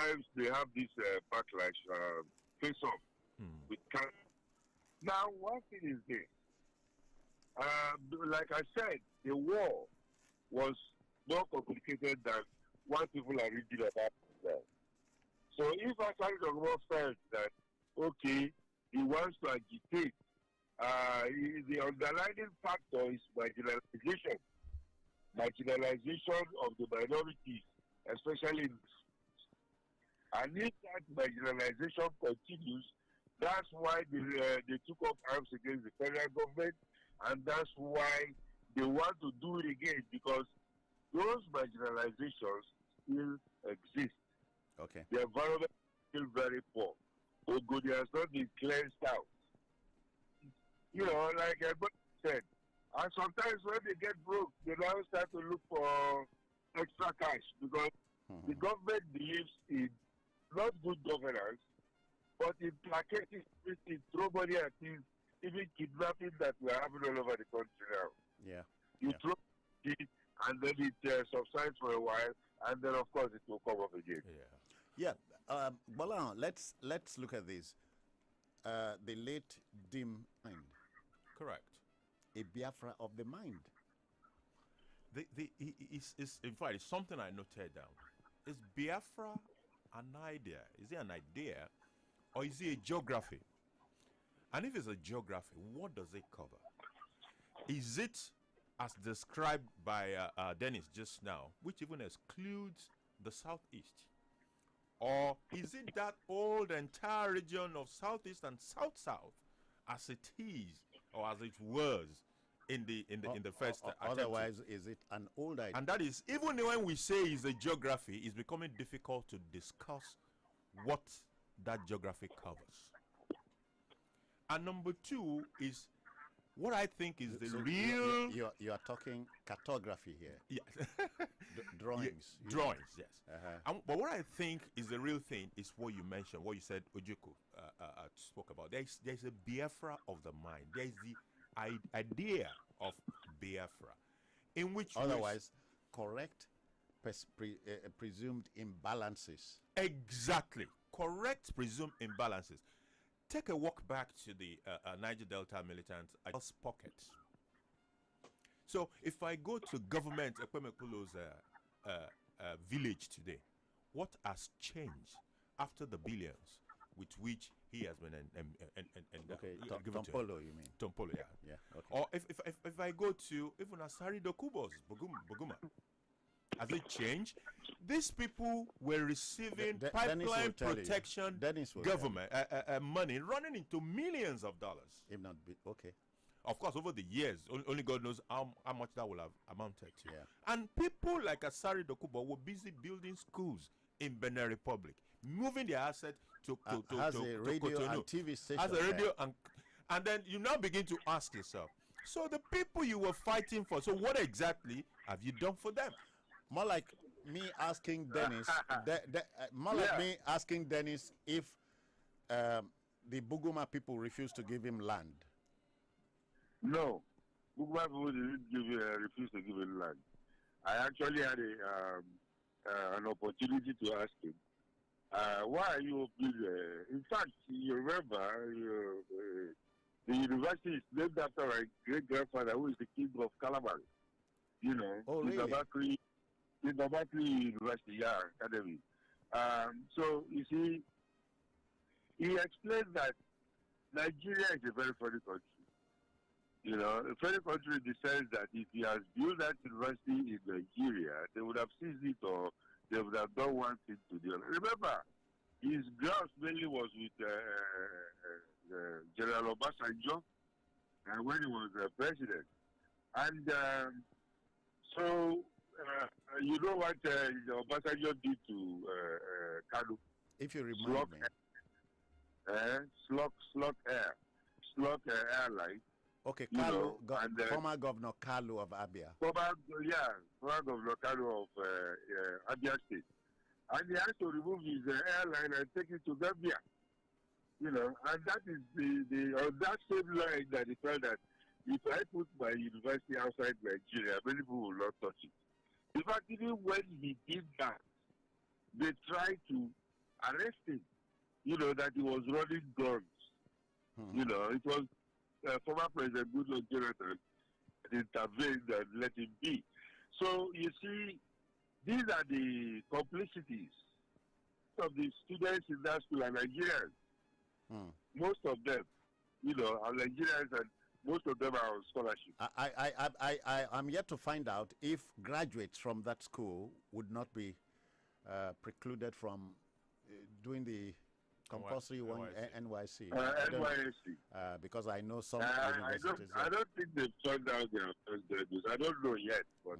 sometimes they have this backlash, face-off with cancer. Now, one thing is this. Like I said, the war was more complicated than what people are reading about now. So if Asari Dokubo felt that, okay, he wants to agitate, the underlying factor is marginalization. Marginalization of the minorities, especially in the schools. And if that marginalization continues, that's why they took up arms against the federal government, and that's why they want to do it again, because those marginalizations still exist. Okay. The environment is still very poor. Ogodi has not been cleansed out. You know, like everybody said, and sometimes when they get broke, they now start to look for extra cash, because the government believes in not good governance, but in placating everything, throw money at things, even kidnapping that we are having all over the country now. Yeah. You throw it, and then it subsides for a while, and then of course it will come up again. Yeah. Gbolahan, let's look at this. The late dim mind. Correct. A Biafra of the mind. It's in fact, it's something I noted down. Is Biafra an idea? Is it an idea, or is it a geography? And if it's a geography, what does it cover? Is it, as described by Dennis just now, which even excludes the southeast? Or is it that old entire region of southeast and south-south, as it is, or as it was in the first attempt? Otherwise, is it an old idea? And that is, even when we say it's a geography, it's becoming difficult to discuss what that geography covers. And number two is what I think is the real... You are talking cartography here. Yes. Drawings. Yeah, drawings, yes. But what I think is the real thing is what you mentioned, what you said, Ojoko spoke about. There's a Biafra of the mind. There's the idea of Biafra, in which... Otherwise, correct presumed imbalances. Exactly. Correct presumed imbalances. Take a walk back to the Niger Delta militants pocket. So if I go to government Ekwemekulu's village today, what has changed after the billions with which he has been given to Tompolo, you mean? Tompolo, yeah. Yeah. Okay. Or if I go to even Asari Dokubo's Buguma, has it changed? These people were receiving pipeline protection government money running into millions of dollars. If not, okay. Of course, over the years, only God knows how much that will have amounted to. Yeah. And people like Asari Dokubo were busy building schools in Benin Republic, moving their assets to radio and TV station. As a radio and then you now begin to ask yourself, so the people you were fighting for, so what exactly have you done for them? More like me asking Dennis. Like me asking Dennis if the Buguma people refused to give him land. No, Buguma people didn't refuse to give him land. I actually had an opportunity to ask him, why are you building? In fact, you remember the university is named after my great grandfather, who is the king of Calabar. You know, really? The Amachree University, academy. So you see, he explained that Nigeria is a very funny country. You know, a funny country in the sense that if he has built that university in Nigeria, they would have seized it, or they would have done one thing to the other. Remember, his grounds mainly was with General Obasanjo when he was president. And so, you know what Obasanjo did to Kanu? If you remind me. Slug Airline. Okay, Kalu, former Governor Kalu of Abia. Former Governor Kalu of Abia State. And he has to remove his airline and take it to Gambia. You know, and that is on that same line that he felt that if I put my university outside Nigeria, many people will not touch it. In fact, even when he did that, they tried to arresting, that he was running guns. It was former President Goodluck Jonathan that intervened and let him be. So you see, these are the complicities of the students in that school are Nigerians. Most of them, are Nigerians, and most of them are on scholarship. I'm yet to find out if graduates from that school would not be precluded from doing the compulsory NYC. NYC. Because I know some universities. I don't think they've turned down their postgraduates. I don't know yet, but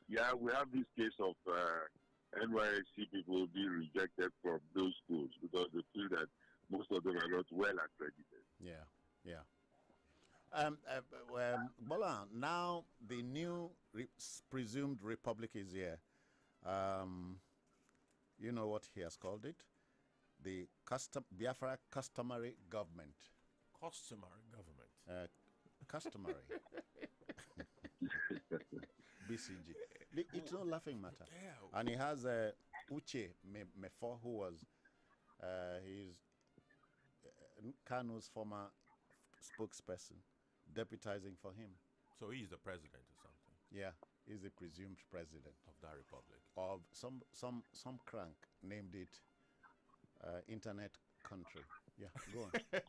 yeah, we have this case of NYC people being rejected from those schools because they feel that most of them are not well accredited. Yeah. Gbolahan, now the new presumed republic is here. You know what he has called it? The Biafra customary government. Customary government. Customary. BCG. It's no laughing matter. Yeah. And he has Uche Mefo, who was he's Kanu's former spokesperson, deputizing for him. So he's the president or something? Yeah, he's the presumed president of that republic. Of some crank named it internet country. Yeah, go on.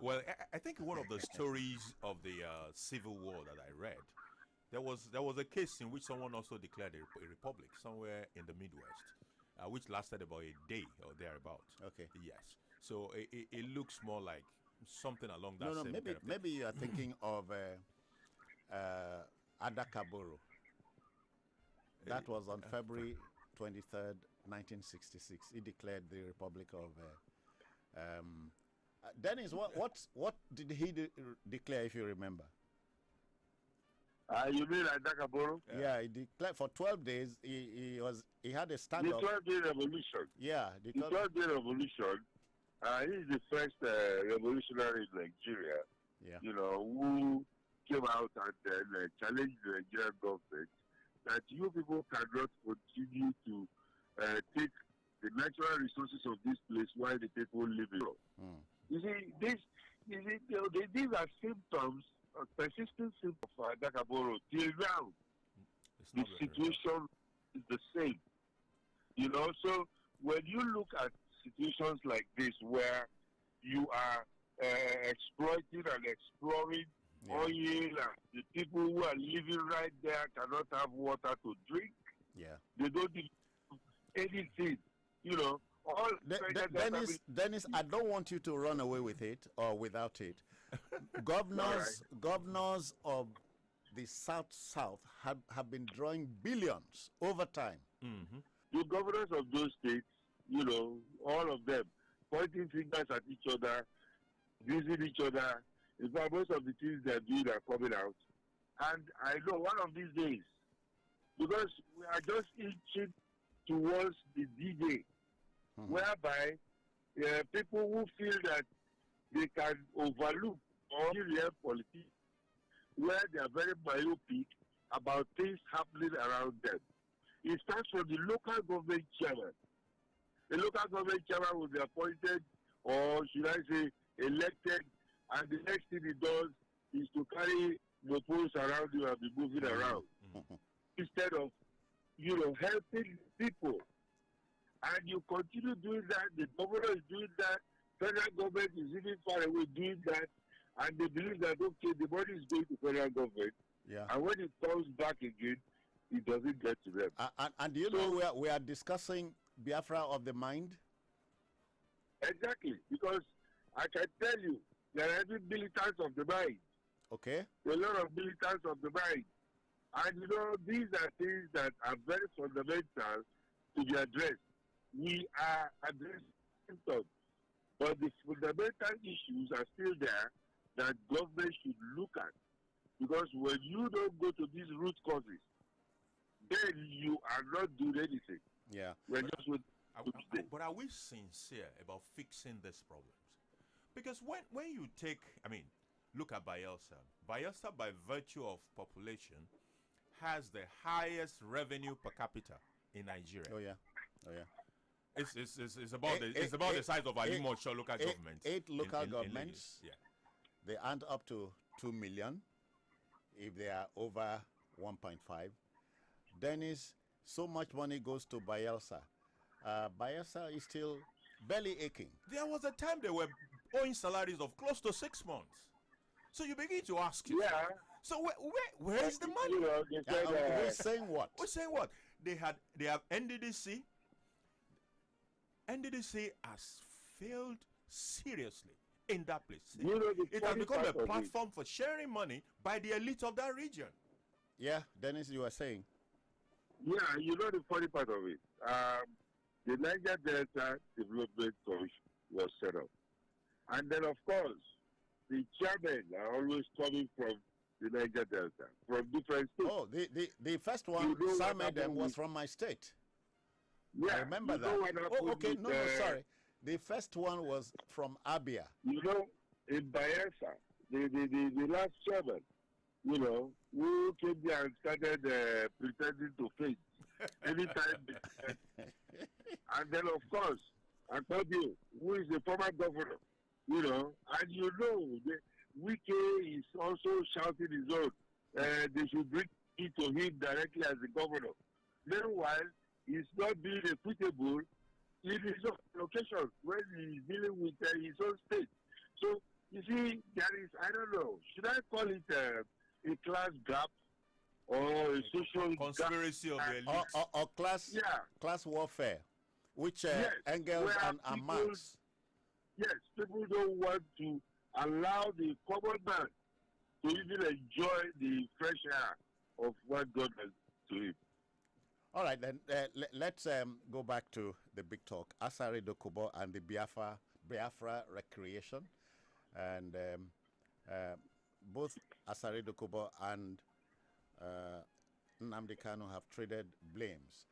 Well, I think one of the stories of the Civil War that I read, there was a case in which someone also declared a republic somewhere in the Midwest, which lasted about a day or thereabout. Okay. Yes. So it looks more like something along that same kind of thing. Maybe you are thinking of Adakaboro. That was on February 23rd, 1966. He declared the Republic of. Dennis, what did he declare, if you remember? You mean Adakaboro? Yeah, he declared for 12 days. He had a stand-up. The 12-day revolution. Yeah, the 12-day revolution. He's the first revolutionary in Nigeria. Yeah. Who came out and then challenged the Nigerian government that you people cannot continue to take the natural resources of this place while the people live in it. You see, these are symptoms, persistent symptoms of Adakaboro. Till now, the situation is the same. So when you look at situations like this where you are exploiting and exploring oil, and the people who are living right there cannot have water to drink. Yeah. They don't do anything. Dennis, I don't want you to run away with it or without it. Governors of the South have been drawing billions over time. The governors of those states, all of them pointing fingers at each other, using each other. In fact, most of the things they're doing are coming out. And I know one of these days, because we are just inching towards the D-Day, whereby people who feel that they can overlook all real politics, where they are very myopic about things happening around them. It starts from the local government chairman. The local government chairman will be appointed, or should I say, elected, and the next thing he does is to carry the poles around you and be moving around. Instead of, helping people. And you continue doing that, the governor is doing that, federal government is even far away doing that, and they believe that, okay, the money is going to federal government, and when it comes back again, it doesn't get to them. And you know, we are discussing Biafra of the mind? Exactly, because I can tell you, there are even militants of the mind. Okay. A lot of militants of the mind. And these are things that are very fundamental to be addressed. We are addressing symptoms, but the fundamental issues are still there that government should look at. Because when you don't go to these root causes, then you are not doing anything. Yeah. But are we sincere about fixing these problems? Because when you take, look at Bayelsa. Bayelsa, by virtue of population, has the highest revenue per capita in Nigeria. Oh, yeah. It's about the size of Alimosho local government. 8 local in governments. Yeah. They earned up to 2 million if they are over 1.5. Dennis, so much money goes to Bayelsa. Bayelsa is still belly aching. There was a time they were owing salaries of close to 6 months. So you begin to ask Yeah. yourself, so where is the money? You know, they said, We're saying what? We're saying what? They have NDDC. NDDC has failed seriously in that place. you know, the It has funny become a part of it- platform for sharing money by the elite of that region. Yeah, Dennis, you were saying. Yeah, you know the funny part of it. The Niger Delta Development Commission was set up. And then, of course, the chairmen are always coming from the Niger Delta, from different states. Oh, the first one, You know what Sam Edem, happened was with- from my state. Yeah, I remember you that. know what happened Oh, okay, with, no, sorry. The first one was from Abia. You know, in Bayelsa, the last chairman, you know, who came there and started pretending to faint anytime. And then, of course, Akpabio, who is the former governor, you know, and you know, Wike is also shouting his own. They should bring it to him directly as the governor. Meanwhile, he's not being equitable in his own location when he's dealing with his own state. So, you see, there is, I don't know, should I call it a class gap or a social Conspiracy gap? of the elite. Or class warfare, which Yes, Engels where and people- Marx. Yes, people don't want to allow the common man to even enjoy the fresh air of what God has to him. All right, then let's go back to the big talk. Asari Dokubo and the Biafra recreation, and both Asari Dokubo and Nnamdi Kanu have traded blames.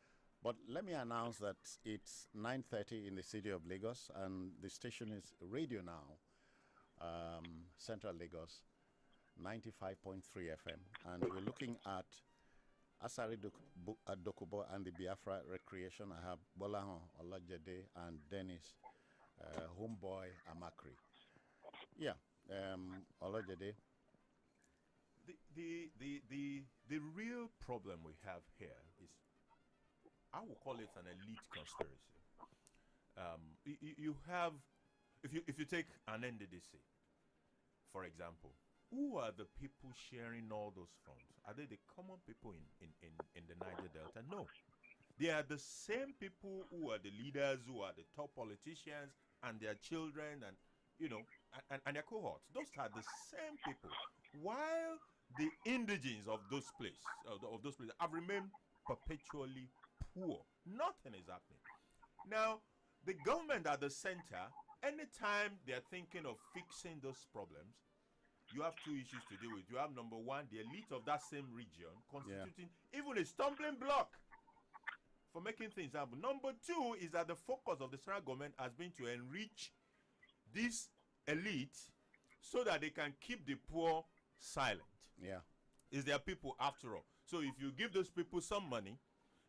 But let me announce that it's 9:30 in the city of Lagos, and the station is Radio Now, Central Lagos, 95.3 FM, and we're looking at Asari Dokubo and the Biafra recreation. I have Gbolahan, Olojede, and Dennis, homeboy Amachree. Yeah, Olojede. The real problem we have here is, I will call it an elite conspiracy. You have, if you take an NDDC, for example, who are the people sharing all those funds? Are they the common people in the Niger Delta? No. They are the same people who are the leaders, who are the top politicians, and their children, and and their cohorts. Those are the same people. While the indigenes of those places have remained perpetually poor. Nothing is happening. Now, the government at the center, anytime they're thinking of fixing those problems, you have two issues to deal with. You have, number one, the elite of that same region constituting even a stumbling block for making things happen. Number two is that the focus of the central government has been to enrich this elite so that they can keep the poor silent. Yeah. It's their people after all. So if you give those people some money,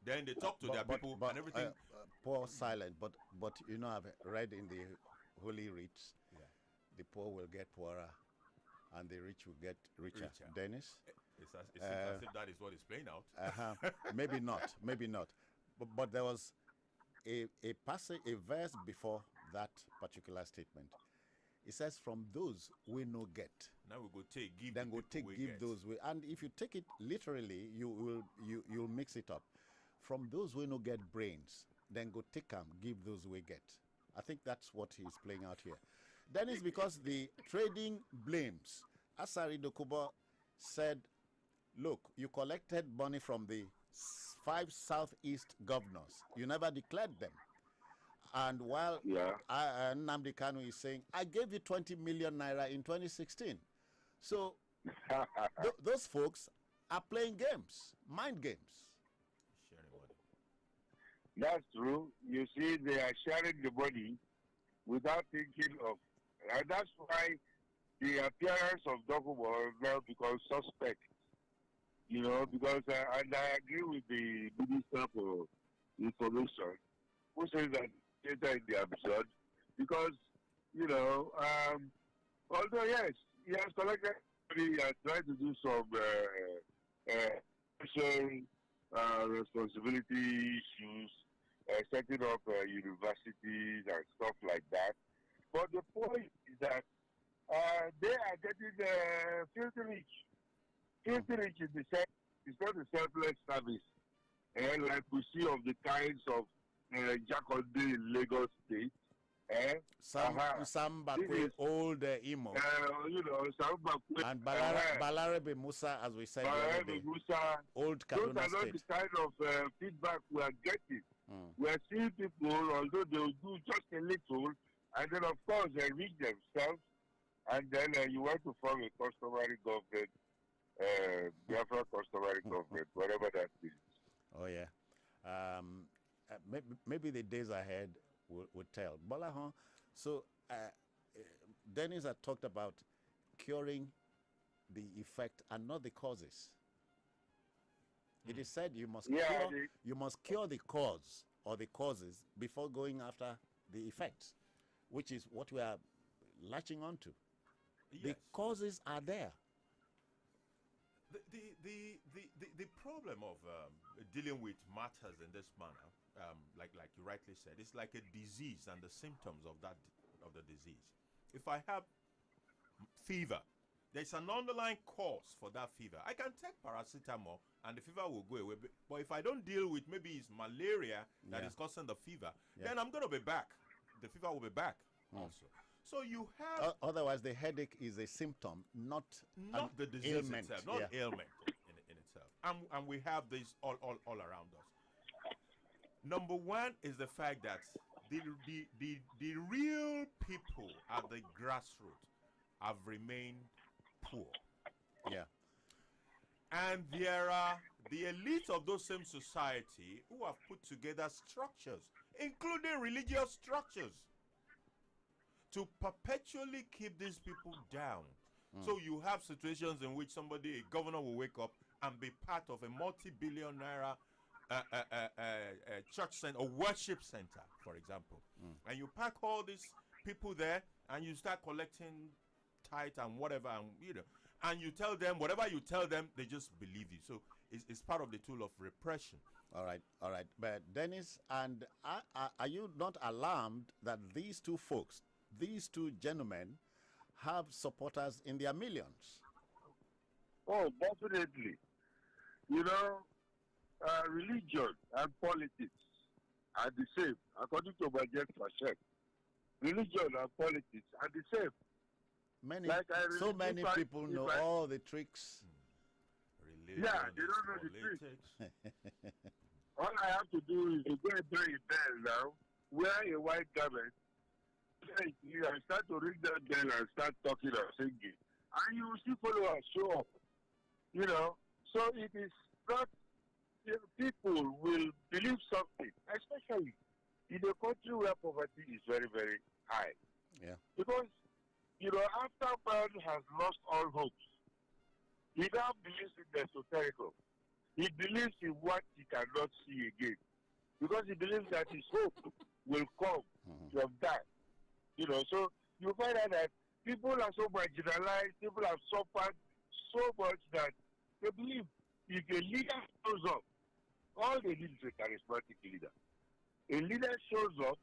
then they talk to their people and everything. Poor silent, but you know, I've read in the Holy Writs, the poor will get poorer and the rich will get richer. Dennis? It's as if that is what is playing out. Maybe not. But there was a passage, a verse before that particular statement. It says, "From those we no get." Now we go take, give. Then the go people take, we give get. those we. And if you take it literally, you'll mix it up. From those we no get brains, then go take them, give those we get. I think that's what he's playing out here. Then it's because the trading blames. Asari Dokubo said, "Look, you collected money from the 5 southeast governors. You never declared them." And while Nnamdi Kanu is saying, "I gave you 20 million naira in 2016. So those folks are playing games, mind games. Sharing money. That's true. You see, they are sharing the money without thinking of, and that's why the appearance of Dokubo now becomes suspect. You know, because and I agree with the Minister for Information, who says that later in the episode because, you know, although yes, he has collected, he has tried to do some social responsibility issues, setting up universities and stuff like that. But the point is that they are getting filthy rich. Filthy rich in the sense it's not a selfless service. And like we see of the kinds of Jakonde in Lagos State. Sam Bakwe, old Imo. You know, Sam Bakwe. And Balarabe Musa, as we said the other day. Musa, old those Kaduna are not State. the kind of feedback we are getting. We are seeing people, although they will do just a little, and then of course they reach themselves, and then you want to form a customary government, Biafra customary government, whatever that is. Oh yeah, maybe the days ahead will tell. Gbolahan, so Dennis had talked about curing the effect and not the causes. It is said you must cure the cause or the causes before going after the effects, which is what we are latching onto. Yes. The causes are there. The problem of dealing with matters in this manner, like you rightly said, it's like a disease and the symptoms of the disease. If I have fever, there's an underlying cause for that fever. I can take paracetamol and the fever will go away. But if I don't deal with maybe it's malaria that is causing the fever, then I'm going to be back. The fever will be back also. So you have... otherwise, the headache is a symptom, not the disease ailment. itself, not ailment in itself. And we have this all around us. Number one is the fact that the real people at the grassroots have remained poor. Yeah. And there are the elites of those same society who have put together structures, including religious structures, to perpetually keep these people down. So you have situations in which a governor will wake up and be part of a multi-billion naira church center or worship center, for example. And you pack all these people there and you start collecting tithe and whatever, and you tell them whatever you tell them, they just believe you. So it's part of the tool of repression. All right. But Dennis, and are you not alarmed that these two folks, these two gentlemen, have supporters in their millions? Oh, definitely. You know, religion and politics are the same, according to Budget for Chef. Religion and politics are the same. Many people know all the tricks. Religion, they don't know the politics. All I have to do is to go and buy a bell now, wear a white garment, and start to ring that bell and start talking or singing. And you will still follow us, show up. You know, so it is not, people will believe something, especially in a country where poverty is very, very high. Yeah. Because, after man has lost all hopes, he now believes in the esoterical. He believes in what he cannot see again. Because he believes that his hope will come from that. So you find out that people are so marginalized, people have suffered so much that they believe if a leader shows up, all they need is a charismatic leader. A leader shows up,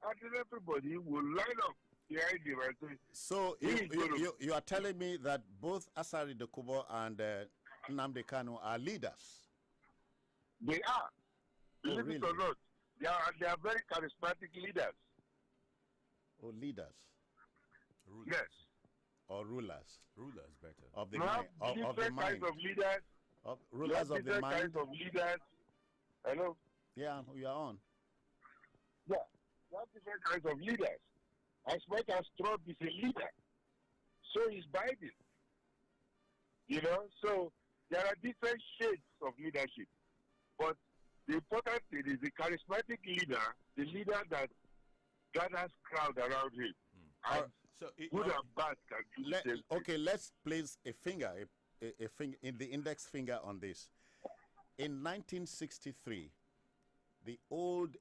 and then everybody will line up behind him and say, so you are telling me that both Asari Dokubo and Nnamdi Kanu are leaders? They are. Believe really? it or not, they are very charismatic leaders. Oh, leaders? Rulers. Yes. Or rulers? Rulers better. Of the You mind. have Of the different mind. kinds of leaders. Rulers of the mind. Different kinds of leaders. Hello? Yeah, you are on. Yeah. You have different kinds of leaders. As much as Trump is a leader, so is Biden. So there are different shades of leadership. But the important thing is the charismatic leader, the leader that gathers crowd around him. And So good and bad can do the same thing. Okay, let's place a finger, a finger in the index finger on this. In 1963, the old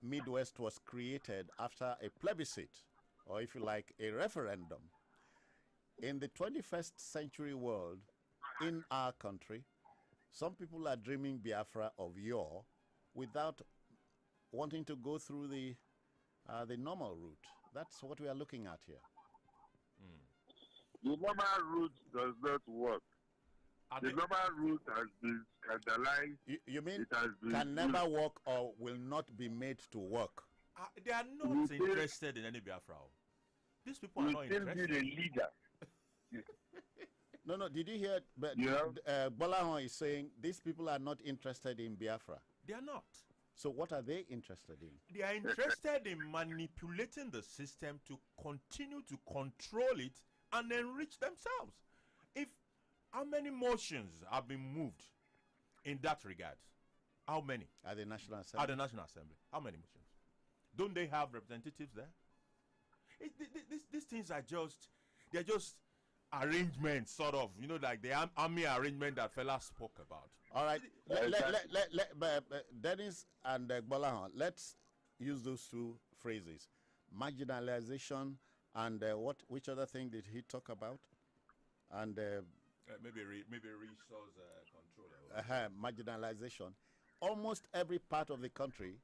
Midwest was created after a plebiscite, or if you like, a referendum. In the 21st century world, in our country, some people are dreaming Biafra of yore without wanting to go through the normal route. That's what we are looking at here. The normal route does not work. The normal route has been scandalized. You mean it has been can never work or will not be made to work? They are not interested in any Biafra. These people are not interested. You still need a leader. No. Did you hear? But Gbolahan is saying these people are not interested in Biafra. They are not. So what are they interested in? They are interested in manipulating the system to continue to control it and enrich themselves. How many motions have been moved in that regard? How many? At the National Assembly. At the National Assembly. How many motions? Don't they have representatives there? These things are they're just arrangements, sort of, like the army arrangement that fella spoke about. All right. Dennis and Gbolahan, let's use those two phrases. Marginalization and which other thing did he talk about? And maybe resource control. Marginalization. Almost every part of the country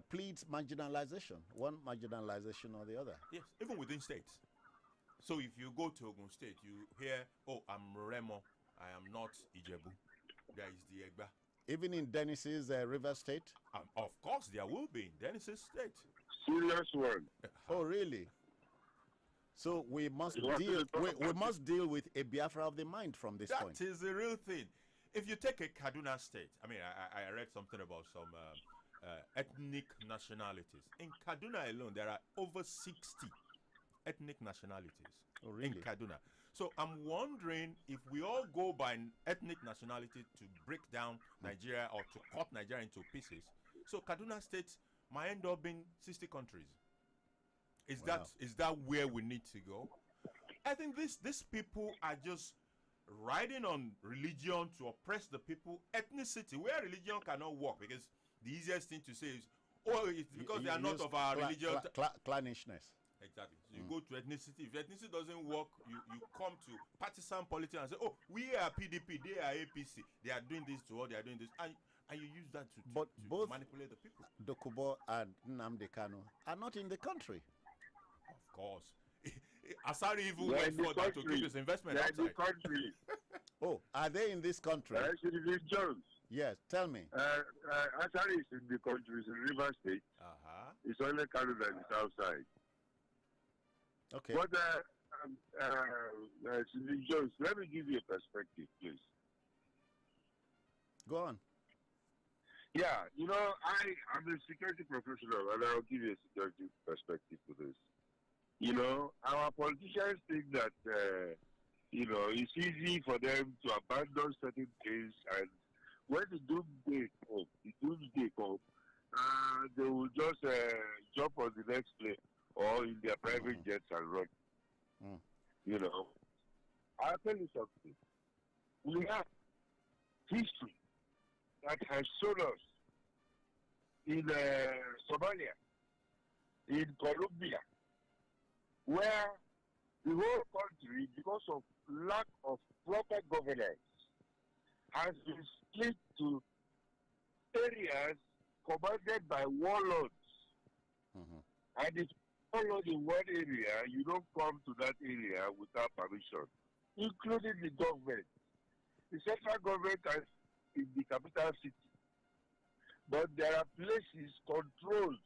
pleads marginalization, one marginalization or the other. Yes, even within states. So if you go to Ogun State, you hear, "Oh, I'm Remo, I am not Ijebu." There is the Egba. Even in Dennis's River State? Of course, there will be in Dennis's state. Serious one. Oh, really? So we must deal with a Biafra of the mind from this point. That is the real thing. If you take a Kaduna state, I read something about some ethnic nationalities. In Kaduna alone, there are over 60 ethnic nationalities in Kaduna. So I'm wondering if we all go by ethnic nationality to break down Nigeria or to cut Nigeria into pieces. So Kaduna state might end up being 60 countries. Is that where we need to go? I think these people are just riding on religion to oppress the people. Ethnicity, where religion cannot work, because the easiest thing to say is, it's because they are not of our religion. Clannishness. Exactly. So you go to ethnicity. If ethnicity doesn't work, you come to partisan politics and say, "Oh, we are PDP, they are APC. They are doing this to all, they are doing this," and you use that to both manipulate the people. Dokubo and Nnamdi Kanu are not in the country. Of course. Asari even went further to keep his investment outside. In the country. Oh, are they in this country? Citizen Jones. Yes, tell me. Asari is in the country, it's in River State. It's only Canada on the south side. Okay. But Citizen Jones, let me give you a perspective, please. Go on. Yeah, I'm a security professional, and I'll give you a security perspective to this. Our politicians think that, it's easy for them to abandon certain things, and when the doomsday comes, they will just jump on the next plane or in their private jets and run. I'll tell you something. We have history that has shown us in Somalia, in Colombia, where the whole country, because of lack of proper governance, has been split to areas commanded by warlords. And if you warlord in one area, you don't come to that area without permission, including the government. The central government is in the capital city. But there are places controlled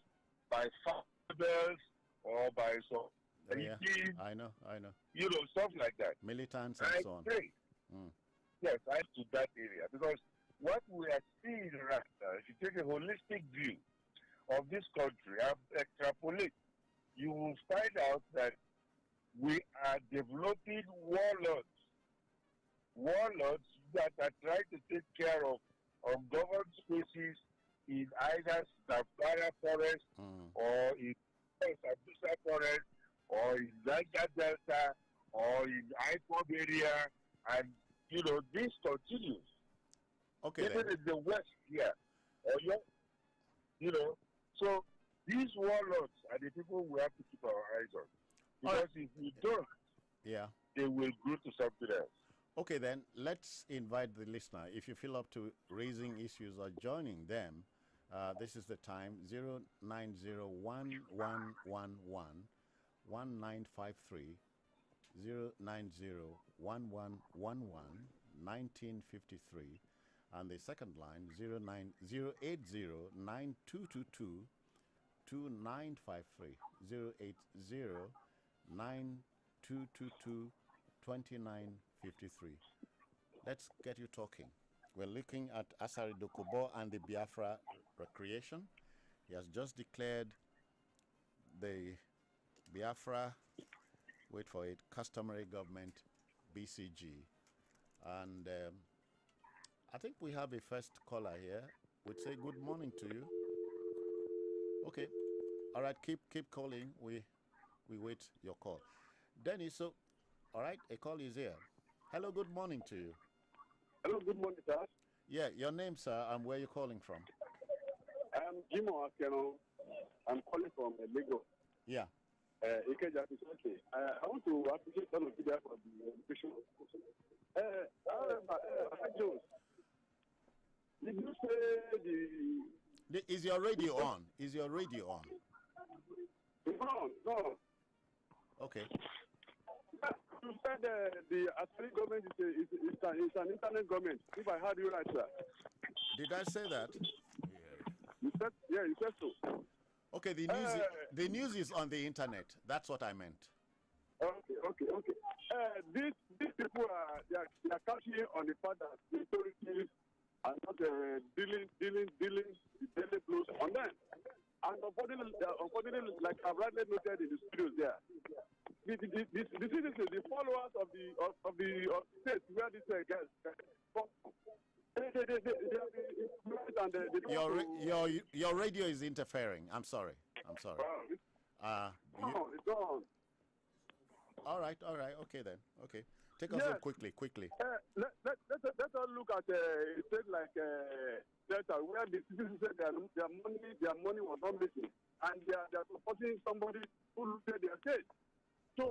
by farmers or by some I know. Stuff like that. Militants and so on. Yes, I to that area, because what we are seeing right now, if you take a holistic view of this country and extrapolate, you will find out that we are developing warlords that are trying to take care of ungoverned spaces in either Zamfara forest or in Sambisa forest or in Niger Delta or in IPOB area, and this continues. Okay. Even in the West here, So these warlords are the people we have to keep our eyes on. Because if we don't, Yeah. they will grow to something else. Okay, then let's invite the listener. If you feel up to raising issues or joining them, this is the time 09011111953, 09011111953, and the second line 08092222953, 08092222953. Let's get you talking. We're looking at Asari Dokubo and the Biafra recreation. He has just declared the Biafra, wait for it, customary government, BCG. And I think we have a first caller here. We'd say good morning to you. Okay. All right, keep calling. We wait your call. Dennis, so all right, a call is here. Hello, good morning to you. Hello, good morning, sir. Yeah, your name, sir, and where you calling from? I'm Jimo Akeno. I'm calling from Lagos. Yeah. Ikeja, okay. I want to appreciate all of you there for the education. Jones, did you say Is your radio on? Is your radio on? No. Okay. You said the Asari government is an internet government. If I heard you right, sir. Did I say that? You said so. Okay, the news is on the internet. That's what I meant. Okay. These people they are catching on the fact that the authorities are not dealing the daily blows on them. And unfortunately, like I've rightly noted in the studios there, the followers of the state where this guys Your radio is interfering. I'm sorry. It's on. All right. Okay then. Okay. Take us in quickly. Let's look at a state like Delta, where the citizens said their money was not missing, and they are supporting somebody who looted their state. So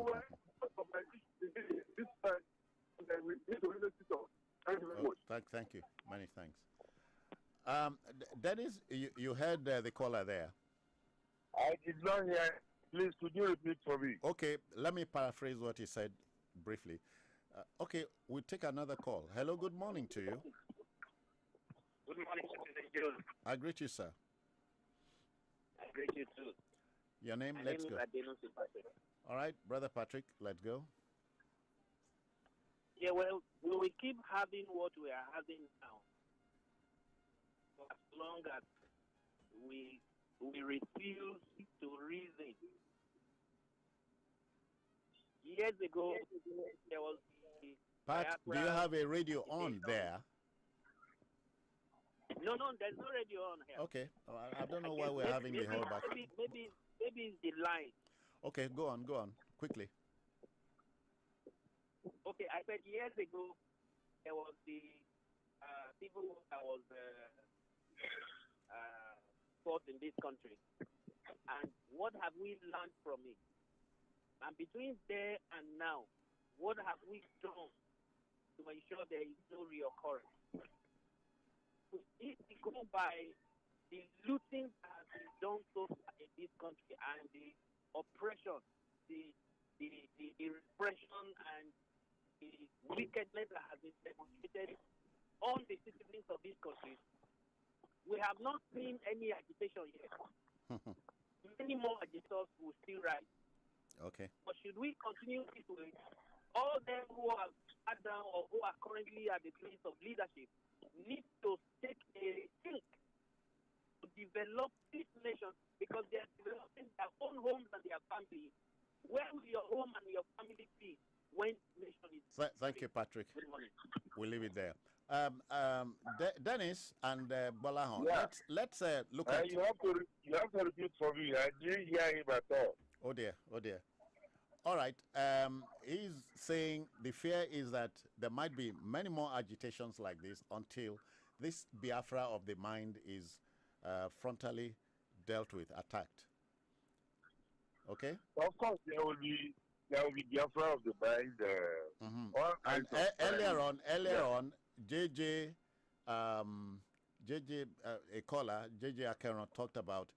we need to really sit on. Thank you very much. Thank you. Many thanks. Dennis, you heard the caller there. I did not hear. Please, could you repeat for me? Okay, let me paraphrase what he said briefly. Okay, we'll take another call. Hello, good morning to you. Good morning, Citizen Jones. I greet you, sir. I greet you too. Your name? My Let's name go. is Patrick. All right, Brother Patrick, let's go. Yeah, well, we will keep having what we are having now. For as long as we refuse to reason. Years ago, there was the Pat, do you have a radio on there? No, there's no radio on here. Okay, I don't know why we're having the whole back. Maybe it's the line. Okay, go on, quickly. Okay, I said years ago, there was the civil war that was fought in this country. And what have we learned from it? And between there and now, what have we done to ensure there is no reoccurrence? If we go by the looting that has been done so far in this country and the oppression, the repression and the wickedness that has been demonstrated on the citizens of this country, we have not seen any agitation yet. Many more agitators will still rise. Okay. But should we continue this way, all them who are sat down or who are currently at the place of leadership need to take a think to develop this nation, because they are developing their own homes and their family. Where will your home and your family be when the nation is? Thank you, Patrick. Good morning. We'll leave it there. Dennis and Gbolahan, Yeah. let's look at. You have to repeat for me. I didn't hear him at all. Oh dear. All right. He's saying the fear is that there might be many more agitations like this until this Biafra of the mind is frontally dealt with, attacked. Okay? Of course, there will be Biafra of the mind. All And kinds of earlier on, JJ, a caller, JJ Akeron, talked about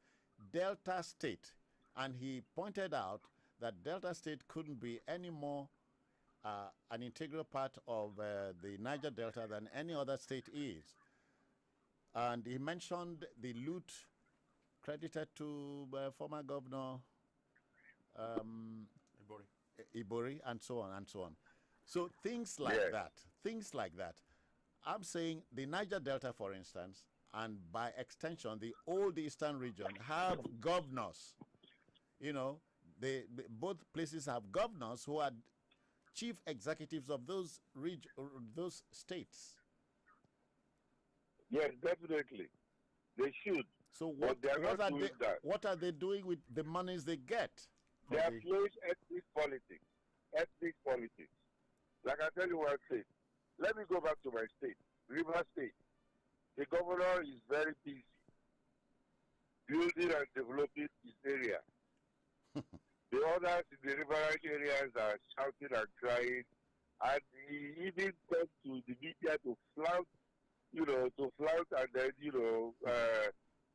Delta State, and he pointed out that Delta State couldn't be any more an integral part of the Niger Delta than any other state is. And he mentioned the loot credited to former governor Ibori, and so on and so on. So things like that. I'm saying the Niger Delta, for instance, and by extension, the old Eastern region have governors. You know, both places have governors who are chief executives of those states. Yes, definitely. They should. So what are they doing with the monies they get? They are playing ethnic politics. Ethnic politics. Like I tell you one thing. Let me go back to my state, River State. The governor is very busy building and developing his area. The others in the riverine areas are shouting and crying, and he even went to the media to flout and then,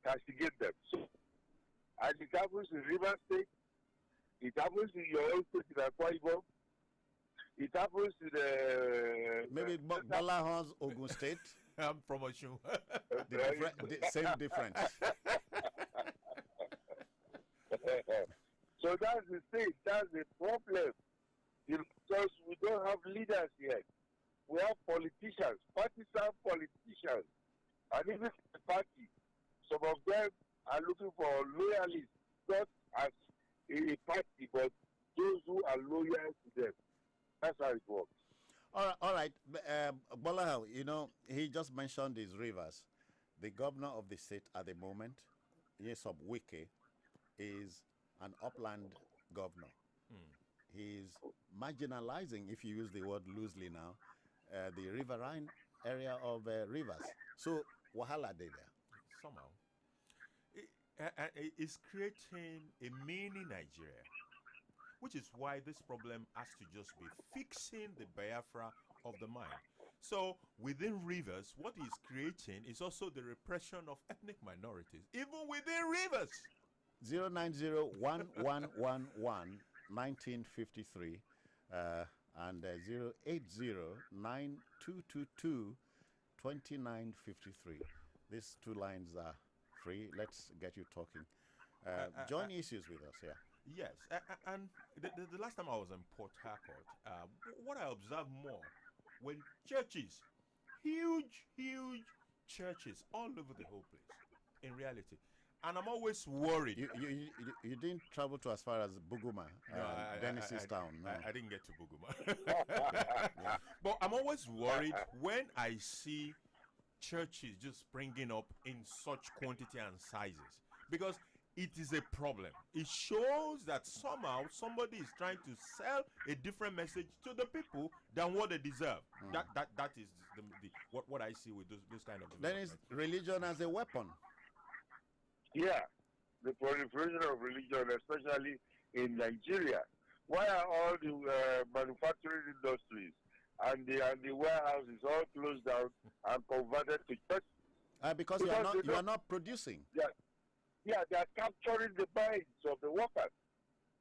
castigate them. So, and it happens in River State, it happens in your own state in Akwa Ibom, it happens in maybe Gbolahan's Ogun State. I'm from Oshun. Same difference. So that's the thing, that's the problem. Because we don't have leaders yet. We have politicians, partisan politicians. And even the party, some of them are looking for loyalists, not as a party, but those who are loyal to them. That's how it works. All right. Gbolahan, he just mentioned his rivers. The governor of the state at the moment, Nyesom Wike, is an upland governor. He's marginalizing, if you use the word loosely now, the riverine area of rivers. So, wahala there. Somehow. It's creating a mini Nigeria, which is why this problem has to just be fixing the Biafra of the mind. So, within rivers, what he's creating is also the repression of ethnic minorities, even within rivers. 090-1111-1953 and 080-9222-2953. These two lines are free. Let's get you talking. Join issues with us here. Yes, and the last time I was in Port Harcourt, what I observed more were churches, huge churches all over the whole place, in reality. And I'm always worried. You didn't travel to as far as Buguma, Dennis's town. No. I didn't get to Buguma. Yeah. But I'm always worried when I see churches just springing up in such quantity and sizes, because it is a problem. It shows that somehow somebody is trying to sell a different message to the people than what they deserve. That is what I see with those kind of. Then is religion as a weapon. Yeah, the proliferation of religion, especially in Nigeria. Why are all the manufacturing industries and the warehouses all closed down and converted to church? Because you are not producing. Yeah, they are capturing the minds of the workers.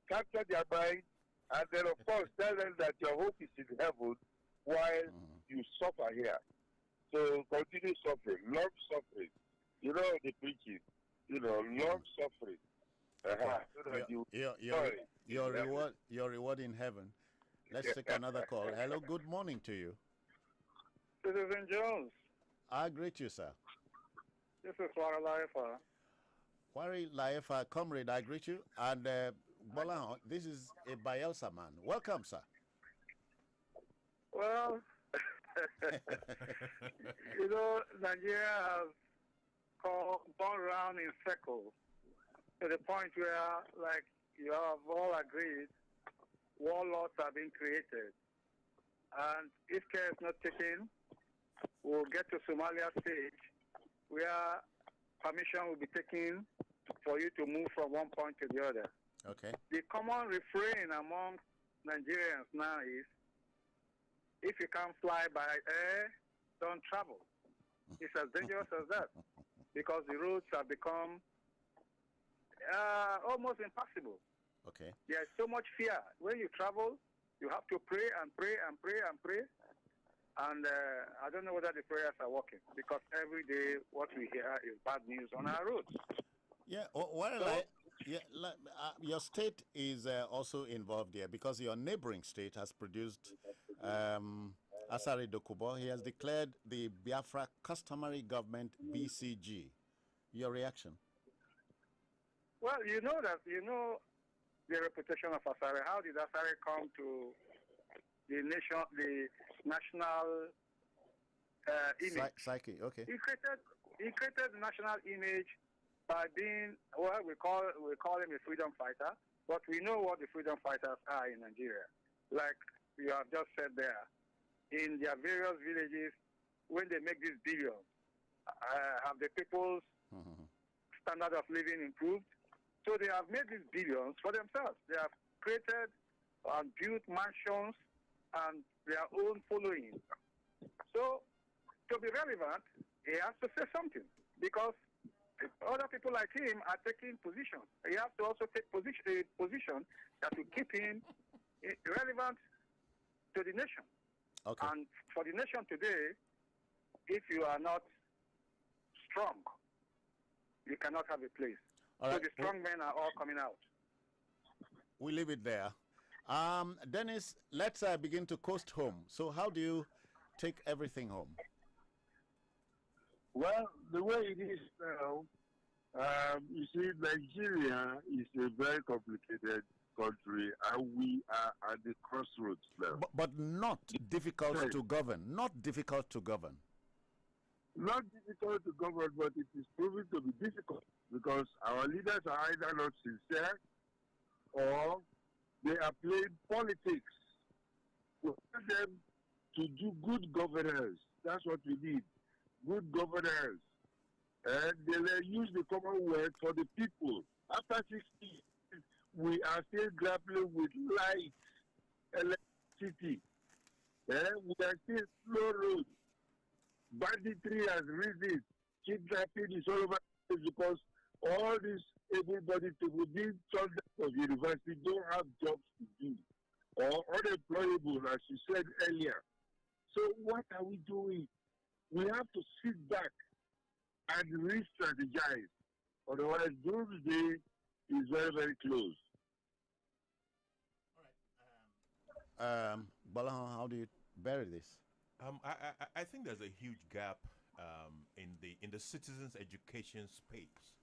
Capture their minds, and then of course tell them that your hope is in heaven while you suffer here. So continue suffering, long suffering. You know the preaching. Long suffering. Your reward in heaven. Let's take another call. Hello, good morning to you. Citizen Jones. I greet you, sir. This is Wari Laifa. Wari Laifa, comrade, I greet you. And Gbolahan, this is a Bayelsa man. Welcome, sir. Well, Nigeria has gone around in circles to the point where, like you have all agreed, warlords are being created. And if care is not taken, we'll get to Somalia stage where permission will be taken to for you to move from one point to the other. Okay. The common refrain among Nigerians now is, if you can't fly by air, don't travel. It's as dangerous as that, because the roads have become almost impassable. Okay. There's so much fear. When you travel, you have to pray and pray and pray and pray. And I don't know whether the prayers are working, because every day what we hear is bad news on our roads. Yeah. Your state is also involved here, because your neighboring state has produced Asari Dokubo. He has declared the Biafra customary government BCG. Your reaction? Well, you know the reputation of Asari. How did Asari come to the national image? Psyche. Okay. He created the national image by being, well, we call him a freedom fighter, but we know what the freedom fighters are in Nigeria. Like you have just said there, in their various villages, when they make these billions, have the people's standard of living improved? So they have made these billions for themselves. They have created and built mansions and their own following. So to be relevant, he has to say something, because other people like him are taking positions. He has to also take a position that will keep him relevant to the nation. Okay. And for the nation today, if you are not strong, you cannot have a place. All so right. the strong men are all coming out. We leave it there. Dennis, let's begin to coast home. So how do you take everything home? Well, the way it is now, you see, Nigeria is a very complicated country, and we are at the crossroads now. But not difficult to govern. Not difficult to govern. Not difficult to govern, but it is proving to be difficult, because our leaders are either not sincere or they are playing politics. We want them to do good governance. That's what we need. Good governance. And they will use the Commonwealth for the people. After 60 years, we are still grappling with light, electricity. We are still slow roads. Banditry has risen. Kidnapping is all over, because all these able-bodied people being turned out of university don't have jobs to do, or unemployable, as you said earlier. So what are we doing? We have to sit back and re-strategize. Otherwise, doomsday is very, very close. All right. Gbolahan, how do you bury this? I think there's a huge gap in the citizens' education space.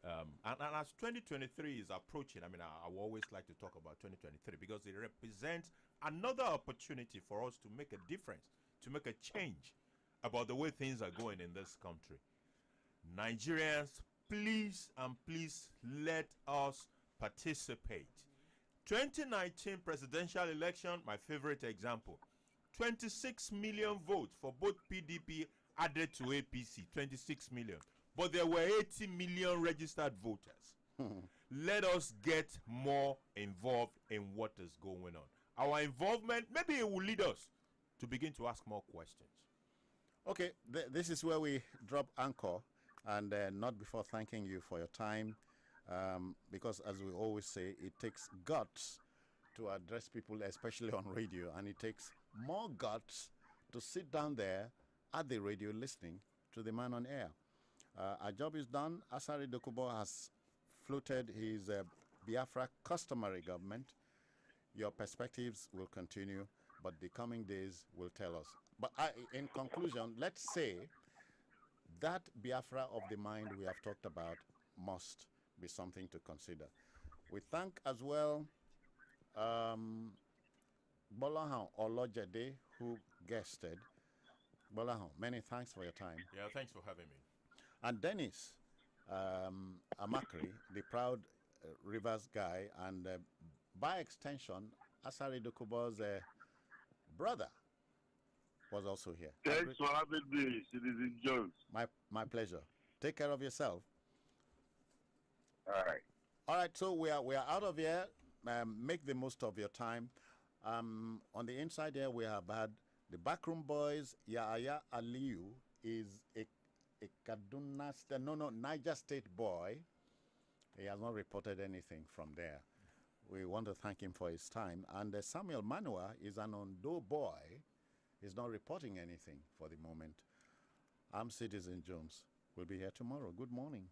And as 2023 is approaching, I mean, I will always like to talk about 2023, because it represents another opportunity for us to make a difference, to make a change about the way things are going in this country. Nigerians, please and please let us participate. 2019 presidential election, my favorite example. 26 million votes for both PDP added to APC, 26 million. But there were 80 million registered voters. Let us get more involved in what is going on. Our involvement, maybe it will lead us to begin to ask more questions. Okay, this is where we drop anchor, and not before thanking you for your time, because as we always say, it takes guts to address people, especially on radio, and it takes more guts to sit down there at the radio listening to the man on air. Our job is done. Asari Dokubo has floated his Biafra customary government. Your perspectives will continue, but the coming days will tell us. But in conclusion, let's say that Biafra of the mind we have talked about must be something to consider. We thank as well Gbolahan Olojede, who guested. Gbolahan, many thanks for your time. Yeah, thanks for having me. And Dennis Amachree, the proud Rivers guy, and by extension, Asari Dokubo's brother was also here. Thanks for having me, Citizen Jones. My pleasure. Take care of yourself. All right. All right, so we are out of here. Make the most of your time. On the inside here, we have had the backroom boys. Yahya Aliyu is a Kaduna State, Niger State boy. He has not reported anything from there. We want to thank him for his time. And Samuel Manua is an Ondo boy. He's not reporting anything for the moment. I'm Citizen Jones. We'll be here tomorrow. Good morning.